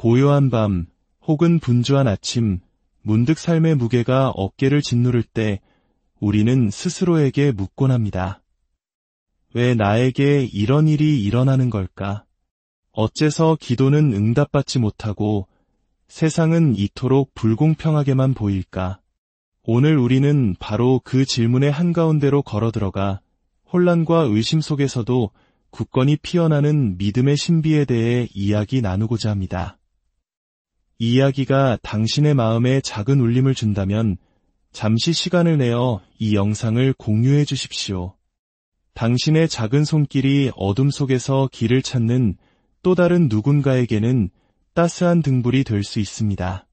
고요한 밤, 혹은 분주한 아침, 문득 삶의 무게가 어깨를 짓누를 때 우리는 스스로에게 묻곤 합니다. 왜 나에게 이런 일이 일어나는 걸까? 어째서 기도는 응답받지 못하고 세상은 이토록 불공평하게만 보일까? 오늘 우리는 바로 그 질문의 한가운데로 걸어들어가 혼란과 의심 속에서도 굳건히 피어나는 믿음의 신비에 대해 이야기 나누고자 합니다. 이 이야기가 당신의 마음에 작은 울림을 준다면 잠시 시간을 내어 이 영상을 공유해 주십시오. 당신의 작은 손길이 어둠 속에서 길을 찾는 또 다른 누군가에게는 따스한 등불이 될 수 있습니다.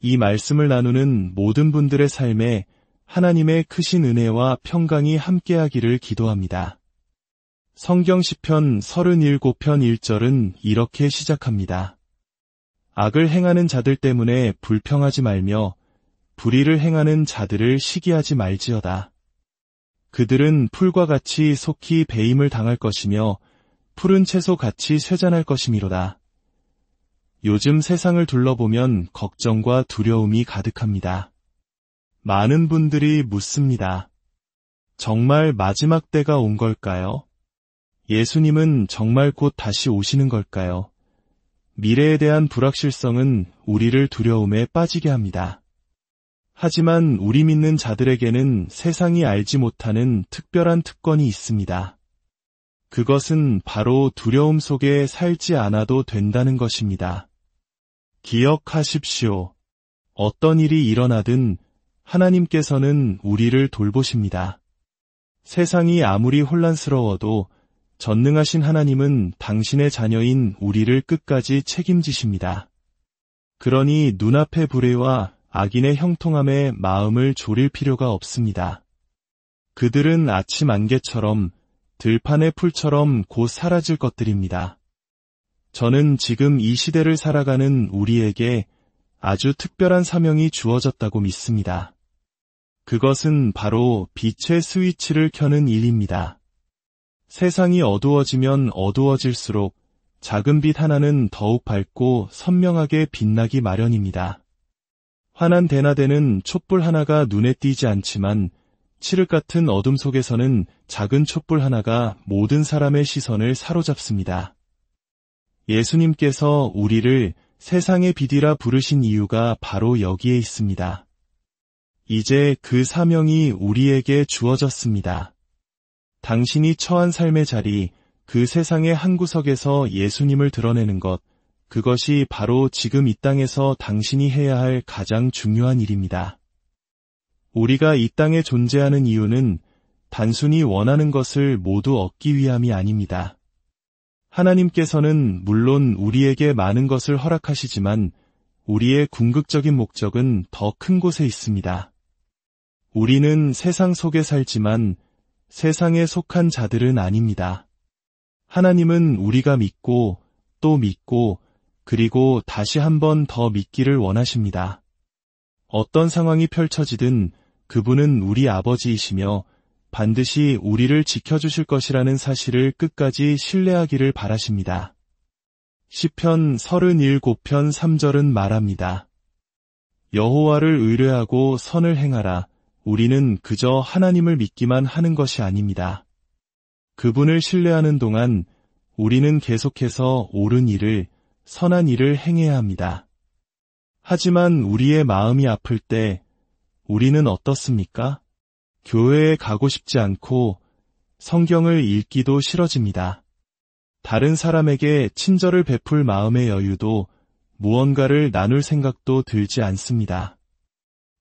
이 말씀을 나누는 모든 분들의 삶에 하나님의 크신 은혜와 평강이 함께하기를 기도합니다. 성경 시편 37편 1절은 이렇게 시작합니다. 악을 행하는 자들 때문에 불평하지 말며 불의를 행하는 자들을 시기하지 말지어다. 그들은 풀과 같이 속히 배임을 당할 것이며 푸른 채소 같이 쇠잔할 것이미로다. 요즘 세상을 둘러보면 걱정과 두려움이 가득합니다. 많은 분들이 묻습니다. 정말 마지막 때가 온 걸까요? 예수님은 정말 곧 다시 오시는 걸까요? 미래에 대한 불확실성은 우리를 두려움에 빠지게 합니다. 하지만 우리 믿는 자들에게는 세상이 알지 못하는 특별한 특권이 있습니다. 그것은 바로 두려움 속에 살지 않아도 된다는 것입니다. 기억하십시오. 어떤 일이 일어나든 하나님께서는 우리를 돌보십니다. 세상이 아무리 혼란스러워도 전능하신 하나님은 당신의 자녀인 우리를 끝까지 책임지십니다. 그러니 눈앞의 불의와 악인의 형통함에 마음을 졸일 필요가 없습니다. 그들은 아침 안개처럼 들판의 풀처럼 곧 사라질 것들입니다. 저는 지금 이 시대를 살아가는 우리에게 아주 특별한 사명이 주어졌다고 믿습니다. 그것은 바로 빛의 스위치를 켜는 일입니다. 세상이 어두워지면 어두워질수록 작은 빛 하나는 더욱 밝고 선명하게 빛나기 마련입니다. 환한 대낮에는 촛불 하나가 눈에 띄지 않지만 칠흑 같은 어둠 속에서는 작은 촛불 하나가 모든 사람의 시선을 사로잡습니다. 예수님께서 우리를 세상의 빛이라 부르신 이유가 바로 여기에 있습니다. 이제 그 사명이 우리에게 주어졌습니다. 당신이 처한 삶의 자리, 그 세상의 한 구석에서 예수님을 드러내는 것, 그것이 바로 지금 이 땅에서 당신이 해야 할 가장 중요한 일입니다. 우리가 이 땅에 존재하는 이유는 단순히 원하는 것을 모두 얻기 위함이 아닙니다. 하나님께서는 물론 우리에게 많은 것을 허락하시지만 우리의 궁극적인 목적은 더 큰 곳에 있습니다. 우리는 세상 속에 살지만 세상에 속한 자들은 아닙니다. 하나님은 우리가 믿고 또 믿고 그리고 다시 한 번 더 믿기를 원하십니다. 어떤 상황이 펼쳐지든 그분은 우리 아버지이시며 반드시 우리를 지켜주실 것이라는 사실을 끝까지 신뢰하기를 바라십니다. 시편 37편 3절은 말합니다. 여호와를 의뢰하고 선을 행하라. 우리는 그저 하나님을 믿기만 하는 것이 아닙니다. 그분을 신뢰하는 동안 우리는 계속해서 옳은 일을, 선한 일을 행해야 합니다. 하지만 우리의 마음이 아플 때 우리는 어떻습니까? 교회에 가고 싶지 않고 성경을 읽기도 싫어집니다. 다른 사람에게 친절을 베풀 마음의 여유도 무언가를 나눌 생각도 들지 않습니다.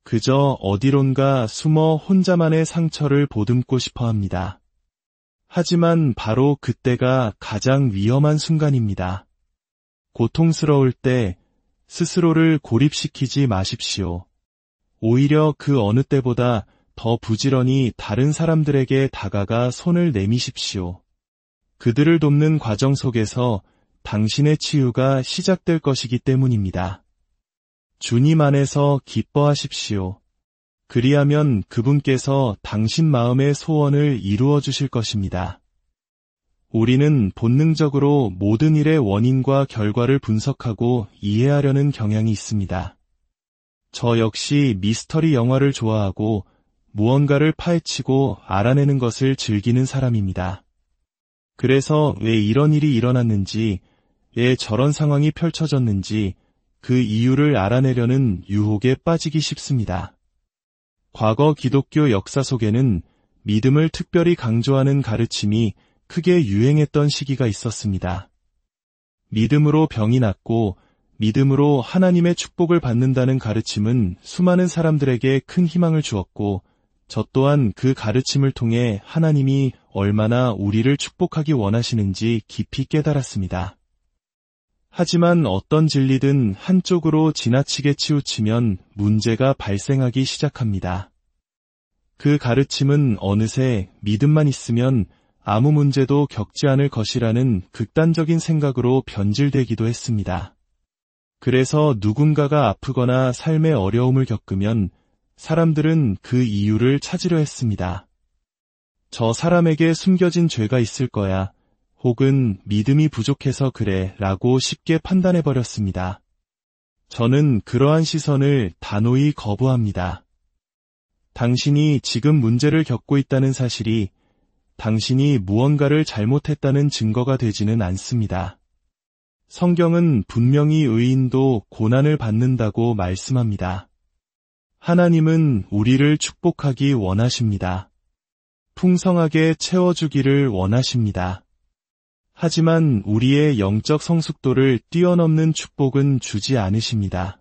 그저 어디론가 숨어 혼자만의 상처를 보듬고 싶어 합니다. 하지만 바로 그때가 가장 위험한 순간입니다. 고통스러울 때 스스로를 고립시키지 마십시오. 오히려 그 어느 때보다 더 부지런히 다른 사람들에게 다가가 손을 내미십시오. 그들을 돕는 과정 속에서 당신의 치유가 시작될 것이기 때문입니다. 주님 안에서 기뻐하십시오. 그리하면 그분께서 당신 마음의 소원을 이루어 주실 것입니다. 우리는 본능적으로 모든 일의 원인과 결과를 분석하고 이해하려는 경향이 있습니다. 저 역시 미스터리 영화를 좋아하고 무언가를 파헤치고 알아내는 것을 즐기는 사람입니다. 그래서 왜 이런 일이 일어났는지, 왜 저런 상황이 펼쳐졌는지 그 이유를 알아내려는 유혹에 빠지기 쉽습니다. 과거 기독교 역사 속에는 믿음을 특별히 강조하는 가르침이 크게 유행했던 시기가 있었습니다. 믿음으로 병이 낫고 믿음으로 하나님의 축복을 받는다는 가르침은 수많은 사람들에게 큰 희망을 주었고, 저 또한 그 가르침을 통해 하나님이 얼마나 우리를 축복하기 원하시는지 깊이 깨달았습니다. 하지만 어떤 진리든 한쪽으로 지나치게 치우치면 문제가 발생하기 시작합니다. 그 가르침은 어느새 믿음만 있으면 아무 문제도 겪지 않을 것이라는 극단적인 생각으로 변질되기도 했습니다. 그래서 누군가가 아프거나 삶의 어려움을 겪으면 사람들은 그 이유를 찾으려 했습니다. 저 사람에게 숨겨진 죄가 있을 거야, 혹은 믿음이 부족해서 그래 라고 쉽게 판단해버렸습니다. 저는 그러한 시선을 단호히 거부합니다. 당신이 지금 문제를 겪고 있다는 사실이 당신이 무언가를 잘못했다는 증거가 되지는 않습니다. 성경은 분명히 의인도 고난을 받는다고 말씀합니다. 하나님은 우리를 축복하기 원하십니다. 풍성하게 채워주기를 원하십니다. 하지만 우리의 영적 성숙도를 뛰어넘는 축복은 주지 않으십니다.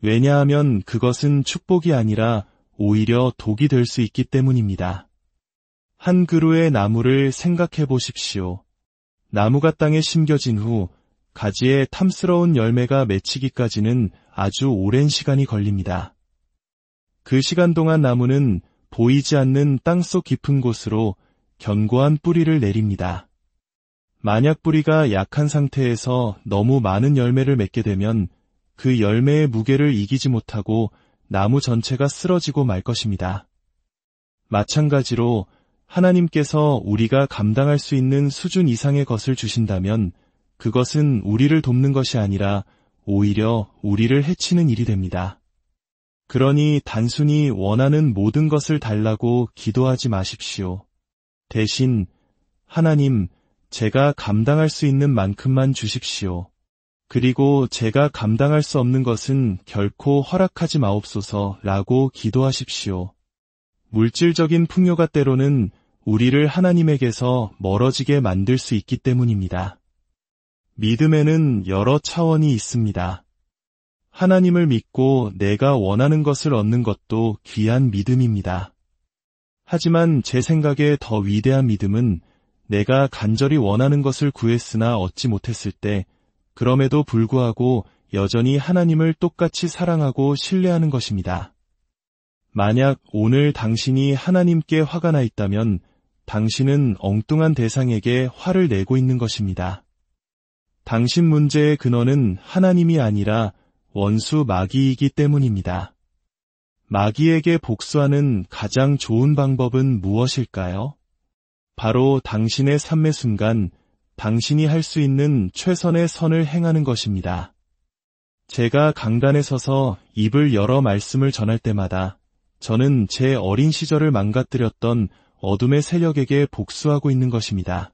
왜냐하면 그것은 축복이 아니라 오히려 독이 될 수 있기 때문입니다. 한 그루의 나무를 생각해 보십시오. 나무가 땅에 심겨진 후 가지에 탐스러운 열매가 맺히기까지는 아주 오랜 시간이 걸립니다. 그 시간 동안 나무는 보이지 않는 땅속 깊은 곳으로 견고한 뿌리를 내립니다. 만약 뿌리가 약한 상태에서 너무 많은 열매를 맺게 되면 그 열매의 무게를 이기지 못하고 나무 전체가 쓰러지고 말 것입니다. 마찬가지로 하나님께서 우리가 감당할 수 있는 수준 이상의 것을 주신다면 그것은 우리를 돕는 것이 아니라 오히려 우리를 해치는 일이 됩니다. 그러니 단순히 원하는 모든 것을 달라고 기도하지 마십시오. 대신 하나님, 제가 감당할 수 있는 만큼만 주십시오. 그리고 제가 감당할 수 없는 것은 결코 허락하지 마옵소서라고 기도하십시오. 물질적인 풍요가 때로는 우리를 하나님에게서 멀어지게 만들 수 있기 때문입니다. 믿음에는 여러 차원이 있습니다. 하나님을 믿고 내가 원하는 것을 얻는 것도 귀한 믿음입니다. 하지만 제 생각에 더 위대한 믿음은 내가 간절히 원하는 것을 구했으나 얻지 못했을 때 그럼에도 불구하고 여전히 하나님을 똑같이 사랑하고 신뢰하는 것입니다. 만약 오늘 당신이 하나님께 화가 나 있다면 당신은 엉뚱한 대상에게 화를 내고 있는 것입니다. 당신 문제의 근원은 하나님이 아니라 원수 마귀이기 때문입니다. 마귀에게 복수하는 가장 좋은 방법은 무엇일까요? 바로 당신의 삶의 순간 당신이 할 수 있는 최선의 선을 행하는 것입니다. 제가 강단에 서서 입을 열어 말씀을 전할 때마다 저는 제 어린 시절을 망가뜨렸던 어둠의 세력에게 복수하고 있는 것입니다.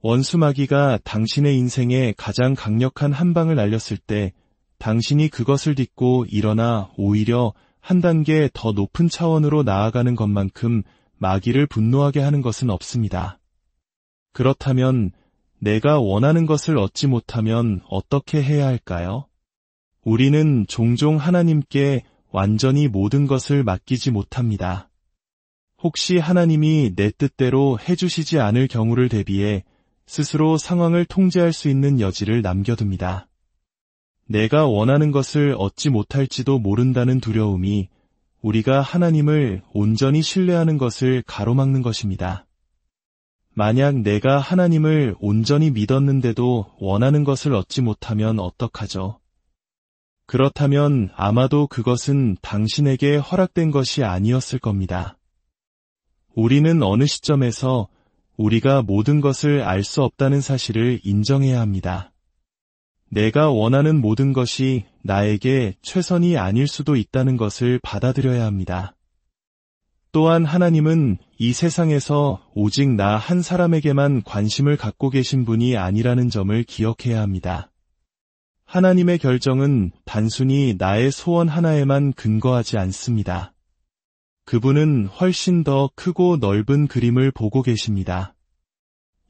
원수 마귀가 당신의 인생에 가장 강력한 한 방을 날렸을 때 당신이 그것을 딛고 일어나 오히려 한 단계 더 높은 차원으로 나아가는 것만큼 마귀를 분노하게 하는 것은 없습니다. 그렇다면 내가 원하는 것을 얻지 못하면 어떻게 해야 할까요? 우리는 종종 하나님께 완전히 모든 것을 맡기지 못합니다. 혹시 하나님이 내 뜻대로 해주시지 않을 경우를 대비해 스스로 상황을 통제할 수 있는 여지를 남겨둡니다. 내가 원하는 것을 얻지 못할지도 모른다는 두려움이 우리가 하나님을 온전히 신뢰하는 것을 가로막는 것입니다. 만약 내가 하나님을 온전히 믿었는데도 원하는 것을 얻지 못하면 어떡하죠? 그렇다면 아마도 그것은 당신에게 허락된 것이 아니었을 겁니다. 우리는 어느 시점에서 우리가 모든 것을 알 수 없다는 사실을 인정해야 합니다. 내가 원하는 모든 것이 나에게 최선이 아닐 수도 있다는 것을 받아들여야 합니다. 또한 하나님은 이 세상에서 오직 나 한 사람에게만 관심을 갖고 계신 분이 아니라는 점을 기억해야 합니다. 하나님의 결정은 단순히 나의 소원 하나에만 근거하지 않습니다. 그분은 훨씬 더 크고 넓은 그림을 보고 계십니다.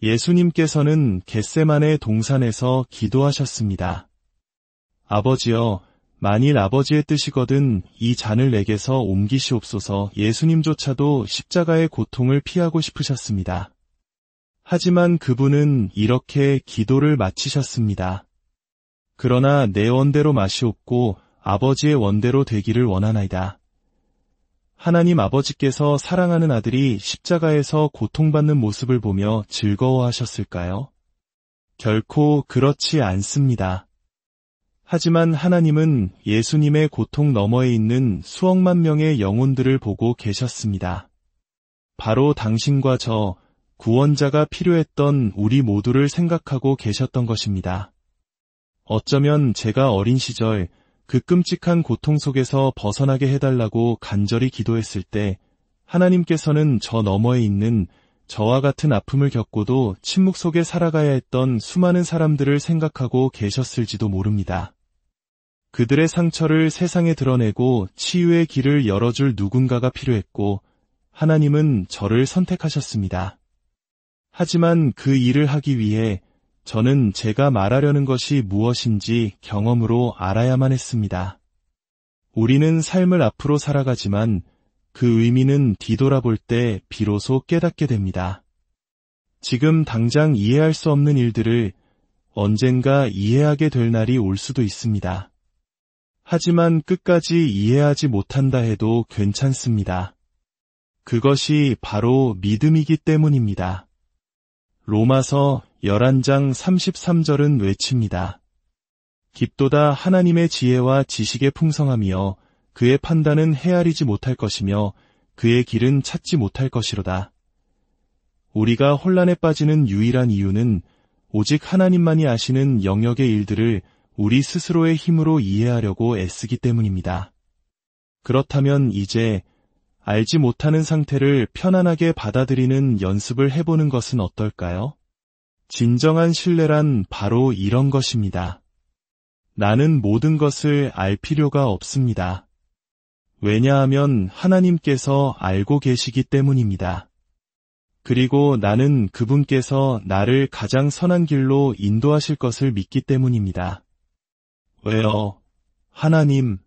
예수님께서는 겟세마네 동산에서 기도하셨습니다. 아버지여, 만일 아버지의 뜻이거든 이 잔을 내게서 옮기시옵소서. 예수님조차도 십자가의 고통을 피하고 싶으셨습니다. 하지만 그분은 이렇게 기도를 마치셨습니다. 그러나 내 원대로 마시옵고 아버지의 원대로 되기를 원하나이다. 하나님 아버지께서 사랑하는 아들이 십자가에서 고통받는 모습을 보며 즐거워하셨을까요? 결코 그렇지 않습니다. 하지만 하나님은 예수님의 고통 너머에 있는 수억만 명의 영혼들을 보고 계셨습니다. 바로 당신과 저, 구원자가 필요했던 우리 모두를 생각하고 계셨던 것입니다. 어쩌면 제가 어린 시절 그 끔찍한 고통 속에서 벗어나게 해달라고 간절히 기도했을 때 하나님께서는 저 너머에 있는 저와 같은 아픔을 겪고도 침묵 속에 살아가야 했던 수많은 사람들을 생각하고 계셨을지도 모릅니다. 그들의 상처를 세상에 드러내고 치유의 길을 열어줄 누군가가 필요했고 하나님은 저를 선택하셨습니다. 하지만 그 일을 하기 위해 저는 제가 말하려는 것이 무엇인지 경험으로 알아야만 했습니다. 우리는 삶을 앞으로 살아가지만 그 의미는 뒤돌아볼 때 비로소 깨닫게 됩니다. 지금 당장 이해할 수 없는 일들을 언젠가 이해하게 될 날이 올 수도 있습니다. 하지만 끝까지 이해하지 못한다 해도 괜찮습니다. 그것이 바로 믿음이기 때문입니다. 로마서 11장 33절은 외칩니다. 깊도다 하나님의 지혜와 지식의 풍성함이여 그의 판단은 헤아리지 못할 것이며 그의 길은 찾지 못할 것이로다. 우리가 혼란에 빠지는 유일한 이유는 오직 하나님만이 아시는 영역의 일들을 우리 스스로의 힘으로 이해하려고 애쓰기 때문입니다. 그렇다면 이제 알지 못하는 상태를 편안하게 받아들이는 연습을 해보는 것은 어떨까요? 진정한 신뢰란 바로 이런 것입니다. 나는 모든 것을 알 필요가 없습니다. 왜냐하면 하나님께서 알고 계시기 때문입니다. 그리고 나는 그분께서 나를 가장 선한 길로 인도하실 것을 믿기 때문입니다. 왜요? 하나님,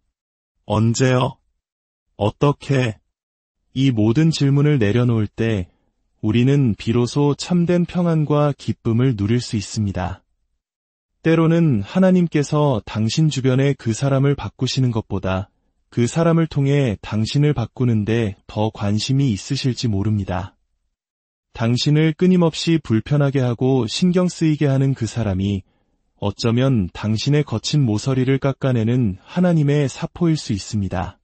언제요? 어떻게? 이 모든 질문을 내려놓을 때 우리는 비로소 참된 평안과 기쁨을 누릴 수 있습니다. 때로는 하나님께서 당신 주변의 그 사람을 바꾸시는 것보다 그 사람을 통해 당신을 바꾸는데 더 관심이 있으실지 모릅니다. 당신을 끊임없이 불편하게 하고 신경 쓰이게 하는 그 사람이 어쩌면 당신의 거친 모서리를 깎아내는 하나님의 사포일 수 있습니다.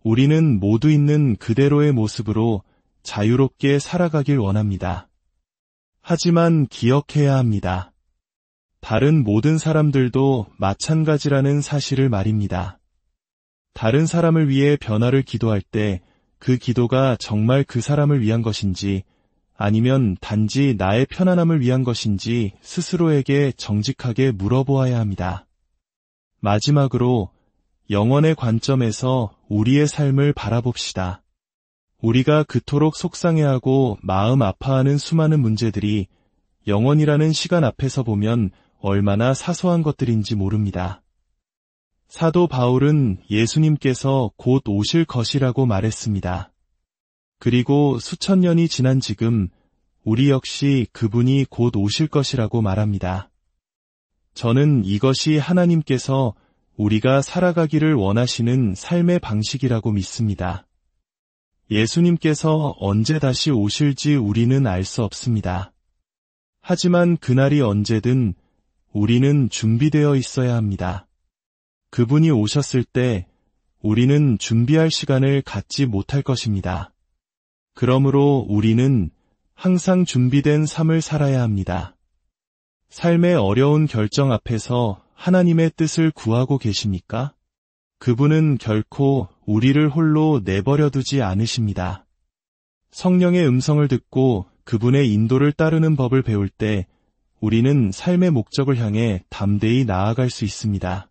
우리는 모두 있는 그대로의 모습으로 자유롭게 살아가길 원합니다. 하지만 기억해야 합니다. 다른 모든 사람들도 마찬가지라는 사실을 말입니다. 다른 사람을 위해 변화를 기도할 때 그 기도가 정말 그 사람을 위한 것인지 아니면 단지 나의 편안함을 위한 것인지 스스로에게 정직하게 물어보아야 합니다. 마지막으로 영원의 관점에서 우리의 삶을 바라봅시다. 우리가 그토록 속상해하고 마음 아파하는 수많은 문제들이 영원이라는 시간 앞에서 보면 얼마나 사소한 것들인지 모릅니다. 사도 바울은 예수님께서 곧 오실 것이라고 말했습니다. 그리고 수천 년이 지난 지금 우리 역시 그분이 곧 오실 것이라고 말합니다. 저는 이것이 하나님께서 우리가 살아가기를 원하시는 삶의 방식이라고 믿습니다. 예수님께서 언제 다시 오실지 우리는 알 수 없습니다. 하지만 그날이 언제든 우리는 준비되어 있어야 합니다. 그분이 오셨을 때 우리는 준비할 시간을 갖지 못할 것입니다. 그러므로 우리는 항상 준비된 삶을 살아야 합니다. 삶의 어려운 결정 앞에서 하나님의 뜻을 구하고 계십니까? 그분은 결코 우리를 홀로 내버려 두지 않으십니다. 성령의 음성을 듣고 그분의 인도를 따르는 법을 배울 때 우리는 삶의 목적을 향해 담대히 나아갈 수 있습니다.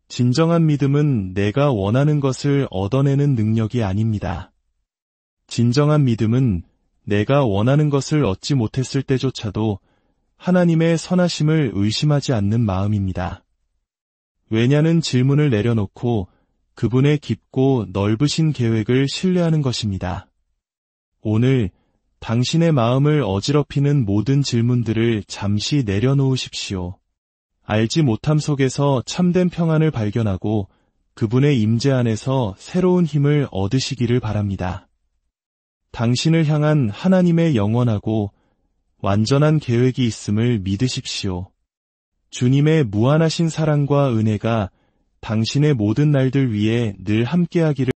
진정한 믿음은 내가 원하는 것을 얻어내는 능력이 아닙니다. 진정한 믿음은 내가 원하는 것을 얻지 못했을 때조차도 하나님의 선하심을 의심하지 않는 마음입니다. 왜냐는 질문을 내려놓고 그분의 깊고 넓으신 계획을 신뢰하는 것입니다. 오늘 당신의 마음을 어지럽히는 모든 질문들을 잠시 내려놓으십시오. 알지 못함 속에서 참된 평안을 발견하고 그분의 임재 안에서 새로운 힘을 얻으시기를 바랍니다. 당신을 향한 하나님의 영원하고 완전한 계획이 있음을 믿으십시오. 주님의 무한하신 사랑과 은혜가 당신의 모든 날들 위에 늘 함께하기를